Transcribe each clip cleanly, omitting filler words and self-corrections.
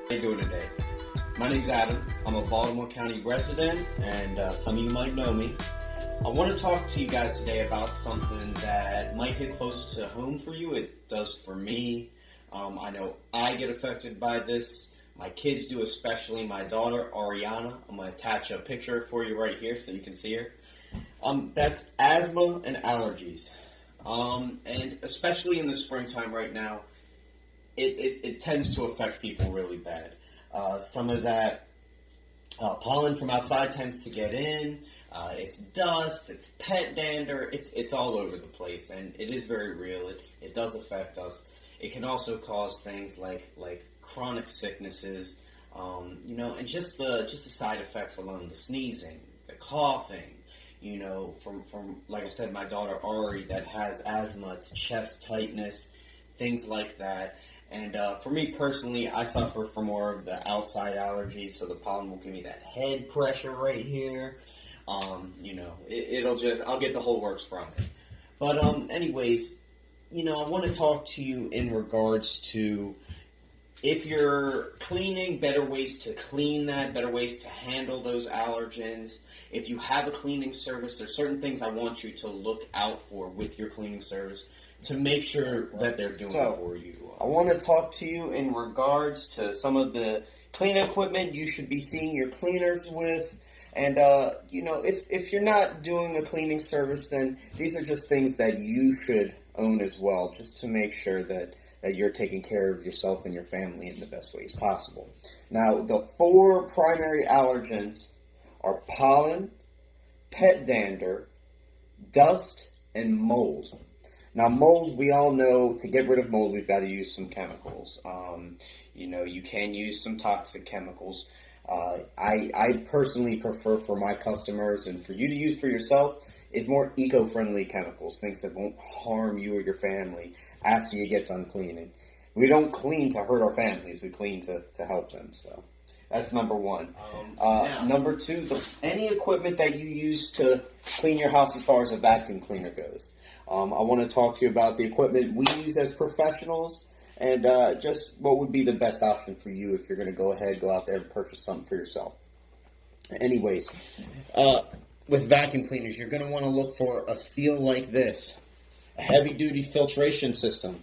How you doing today? My name's Adam. I'm a Baltimore County resident, and some of you might know me. I want to talk to you guys today about something that might hit close to home for you. It does for me. I know I get affected by this. My kids do, especially my daughter, Ariana. I'm going to attach a picture for you right here so you can see her. That's asthma and allergies. And especially in the springtime right now, it tends to affect people really bad. Some of that pollen from outside tends to get in. It's dust, it's pet dander, it's all over the place, and it is very real. It does affect us. It can also cause things like chronic sicknesses, and just the side effects alone, the sneezing, the coughing. From like I said, my daughter Ari that has asthma, it's chest tightness, things like that. And for me personally, I suffer from more of the outside allergies, so the pollen will give me that head pressure right here. I'll get the whole works from it. But anyways, I want to talk to you in regards to if you're cleaning, better ways to clean that, better ways to handle those allergens. If you have a cleaning service, there's certain things I want you to look out for with your cleaning service to make sure that they're doing it for you. I want to talk to you in regards to some of the cleaning equipment you should be seeing your cleaners with. And, if you're not doing a cleaning service, then these are just things that you should own as well, just to make sure that you're taking care of yourself and your family in the best ways possible. Now, the 4 primary allergens are pollen, pet dander, dust, and mold. Now, mold, we all know to get rid of mold, we've got to use some chemicals. You can use some toxic chemicals. I personally prefer for my customers and for you to use for yourself is more eco-friendly chemicals, things that won't harm you or your family after you get done cleaning. We don't clean to hurt our families. We clean to help them. So that's number 1. Number 2, any equipment that you use to clean your house as far as a vacuum cleaner goes. I want to talk to you about the equipment we use as professionals and just what would be the best option for you if you're going to go out there and purchase something for yourself. Anyways, with vacuum cleaners, you're going to want to look for a seal like this, a heavy-duty filtration system,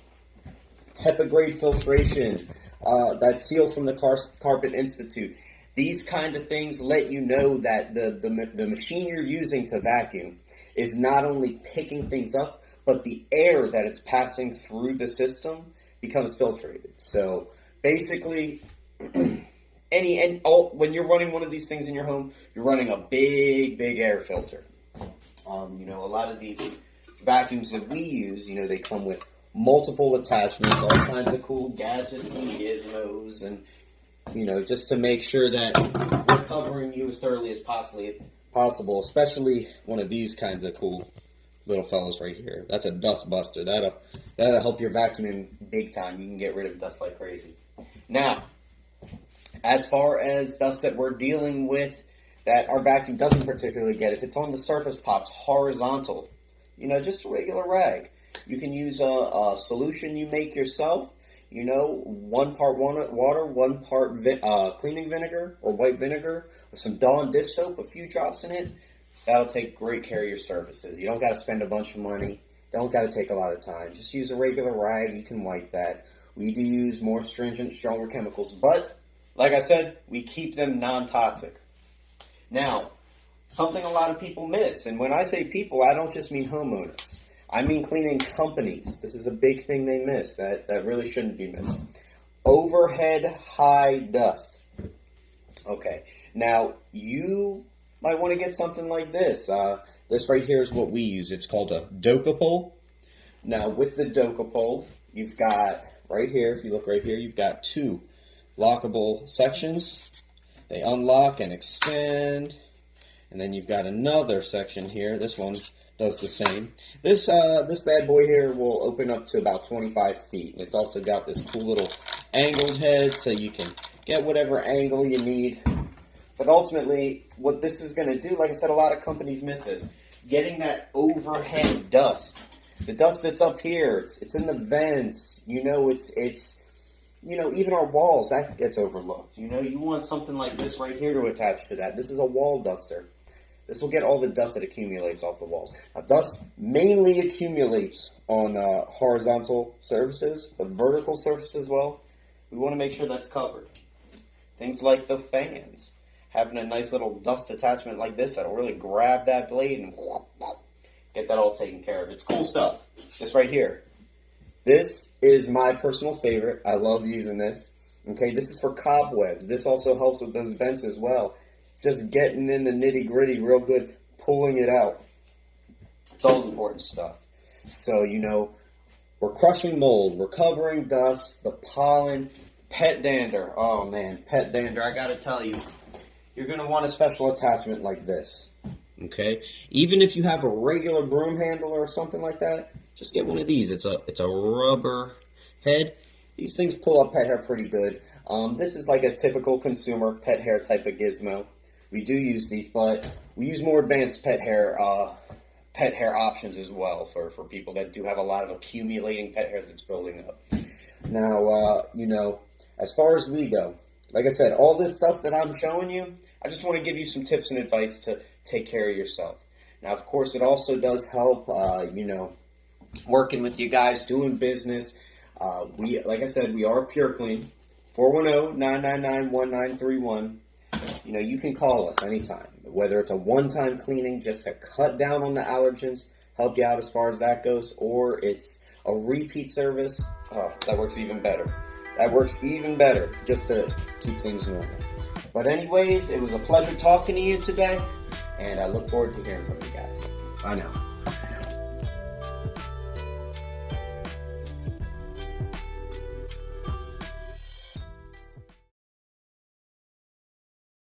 HEPA-grade filtration, that seal from the Carpet Institute. These kind of things let you know that the machine you're using to vacuum is not only picking things up, but the air that it's passing through the system becomes filtrated. So basically, when you're running one of these things in your home, you're running a big air filter. A lot of these vacuums that we use, they come with multiple attachments, all kinds of cool gadgets and gizmos, and just to make sure that we're covering you as thoroughly as possible, especially one of these kinds of cool little fellows right here. That's a dust buster. That'll help your vacuuming big time. You can get rid of dust like crazy. Now, as far as dust that we're dealing with that our vacuum doesn't particularly get, if it's on the surface tops, horizontal, just a regular rag. You can use a solution you make yourself. 1 part water, 1 part cleaning vinegar or white vinegar with some Dawn dish soap, a few drops in it. That'll take great care of your surfaces. You don't got to spend a bunch of money. Don't got to take a lot of time. Just use a regular rag. You can wipe that. We do use more stringent, stronger chemicals, but like I said, we keep them non-toxic. Now, something a lot of people miss, and when I say people, I don't just mean homeowners. I mean cleaning companies. This is a big thing they miss that really shouldn't be missed. Overhead high dust. Okay, now you might want to get something like this. This right here is what we use. It's called a Docapole. Now with the Docapole, you've got right here, if you look right here, you've got 2 lockable sections. They unlock and extend. And then you've got another section here. This one does the same. This bad boy here will open up to about 25 feet. And it's also got this cool little angled head so you can get whatever angle you need. But ultimately, what this is going to do, like I said, a lot of companies miss this. Getting that overhead dust. The dust that's up here, it's in the vents. even our walls, that gets overlooked. You want something like this right here to attach to that. This is a wall duster. This will get all the dust that accumulates off the walls. Now, dust mainly accumulates on horizontal surfaces, but vertical surfaces as well. We want to make sure that's covered. Things like the fans. Having a nice little dust attachment like this that'll really grab that blade and get that all taken care of. It's cool stuff. This right here. This is my personal favorite. I love using this. Okay, this is for cobwebs. This also helps with those vents as well. Just getting in the nitty gritty real good, pulling it out. It's all important stuff. So, we're crushing mold, we're covering dust, the pollen, pet dander. Oh man, pet dander, I gotta tell you, you're gonna want a special attachment like this. Okay? Even if you have a regular broom handle or something like that, just get one of these. It's a rubber head. These things pull up pet hair pretty good. This is like a typical consumer pet hair type of gizmo. We do use these, but we use more advanced pet hair options as well for people that do have a lot of accumulating pet hair that's building up. Now, as far as we go, like I said, all this stuff that I'm showing you, I just want to give you some tips and advice to take care of yourself. Now, of course, it also does help, working with you guys, doing business. Like I said, we are Pure Clean, 410-999-1931. You can call us anytime, whether it's a one-time cleaning just to cut down on the allergens, help you out as far as that goes, or it's a repeat service. Oh, that works even better. That works even better just to keep things normal. But anyways, it was a pleasure talking to you today, and I look forward to hearing from you guys. Bye now.